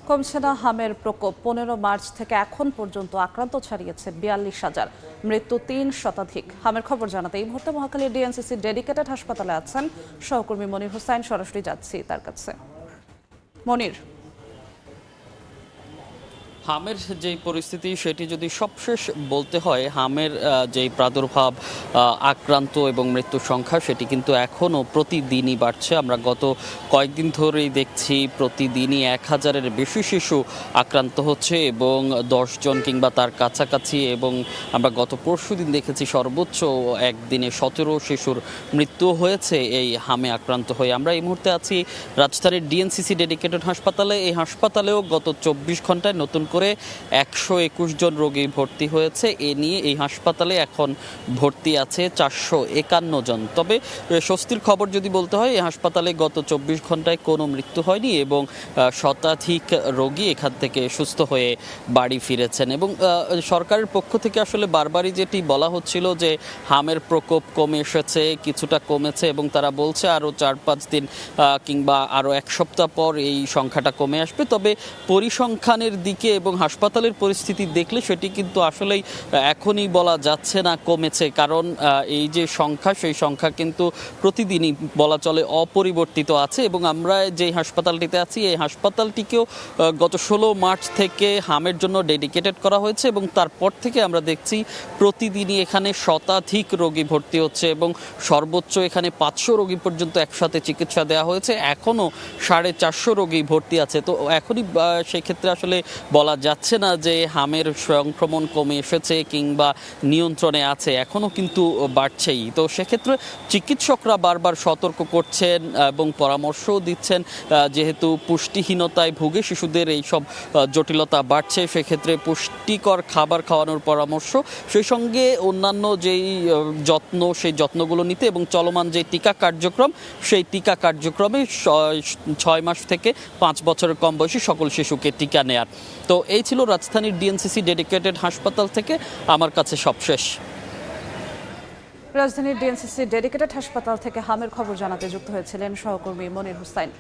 কমছে না হামের প্রকোপ। 15 মার্চ থেকে এখন পর্যন্ত আক্রান্ত ছাড়িয়েছে 42,000, মৃত্যু 3 শতাধিক। হামের খবর জানাতে এই মুহূর্তে মহাখালী ডিএনসিসি ডেডিকেটেড হাসপাতালে আছেন সহকর্মী মনির হোসাইন। সরাসরি যাচ্ছি তার কাছে। মনির, হামের যে পরিস্থিতি সেটি যদি সবশেষ বলতে হয়, হামের যেই প্রাদুর্ভাব, আক্রান্ত এবং মৃত্যুর সংখ্যা সেটি কিন্তু এখনও প্রতিদিনই বাড়ছে। আমরা গত কয়েকদিন ধরেই দেখছি প্রতিদিনই 1000-এর বেশি শিশু আক্রান্ত হচ্ছে এবং 10 জন কিংবা তার কাছাকাছি, এবং আমরা গত পরশুদিন দেখেছি সর্বোচ্চ একদিনে 17 শিশুর মৃত্যু হয়েছে এই হামে আক্রান্ত হয়ে। আমরা এই মুহূর্তে আছি রাজধানীর ডিএনসিসি ডেডিকেটেড হাসপাতালে। এই হাসপাতালেও গত 24 ঘন্টায় নতুন করে 121 জন রোগী ভর্তি হয়েছে। এ নিয়ে এই হাসপাতালে এখন ভর্তি আছে 451 জন। তবে স্বস্তির খবর যদি বলতে হয়, এই হাসপাতালে গত 24 ঘন্টায় কোনো মৃত্যু হয়নি এবং শতাধিক রোগী এখান থেকে সুস্থ হয়ে বাড়ি ফিরেছেন। এবং সরকারের পক্ষ থেকে আসলে বারবারই যেটি বলা হচ্ছিল যে হামের প্রকোপ কমে এসেছে, কিছুটা কমেছে, এবং তারা বলছে আরও 4-5 দিন কিংবা আরও 1 সপ্তাহ পর এই সংখ্যাটা কমে আসবে। তবে পরিসংখ্যানের দিকে এবং হাসপাতালের পরিস্থিতি দেখলে সেটি কিন্তু আসলেই এখনই বলা যাচ্ছে না কমেছে, কারণ এই যে সংখ্যা সেই সংখ্যা কিন্তু প্রতিদিনই বলা চলে অপরিবর্তিত আছে। এবং আমরা যে হাসপাতালটিতে আছি এই হাসপাতালটিকেও গত 16 মার্চ থেকে হামের জন্য ডেডিকেটেড করা হয়েছে এবং তারপর থেকে আমরা দেখছি প্রতিদিনই এখানে শতাধিক রোগী ভর্তি হচ্ছে এবং সর্বোচ্চ এখানে 500 রোগী পর্যন্ত একসাথে চিকিৎসা দেওয়া হয়েছে। এখনও 450 রোগী ভর্তি আছে। তো এখনই সেক্ষেত্রে আসলে বলা যাচ্ছে না যে হামের সংক্রমণ কমে এসেছে কিংবা নিয়ন্ত্রণে আছে, এখনও কিন্তু বাড়ছেই। তো সেক্ষেত্রে চিকিৎসকরা বারবার সতর্ক করছেন এবং পরামর্শও দিচ্ছেন, যেহেতু পুষ্টিহীনতায় ভুগে শিশুদের এইসব জটিলতা বাড়ছে, সেক্ষেত্রে পুষ্টিকর খাবার খাওয়ানোর পরামর্শ, সেই সঙ্গে অন্যান্য যেই যত্ন সেই যত্নগুলো নিতে, এবং চলমান যে টিকা কার্যক্রম সেই টিকা কার্যক্রমে 6 মাস থেকে 5 বছরের কম বয়সী সকল শিশুকে টিকা নেয়ার। তো এই ছিল রাজধানীর ডিএনসিসি ডেডিকেটেড হাসপাতাল থেকে আমার কাছে সবশেষ। রাজধানীর ডিএনসিসি ডেডিকেটেড হাসপাতাল থেকে হামের খবর জানাতে যুক্ত হয়েছিলেন সহকর্মী মনির হোসাইন।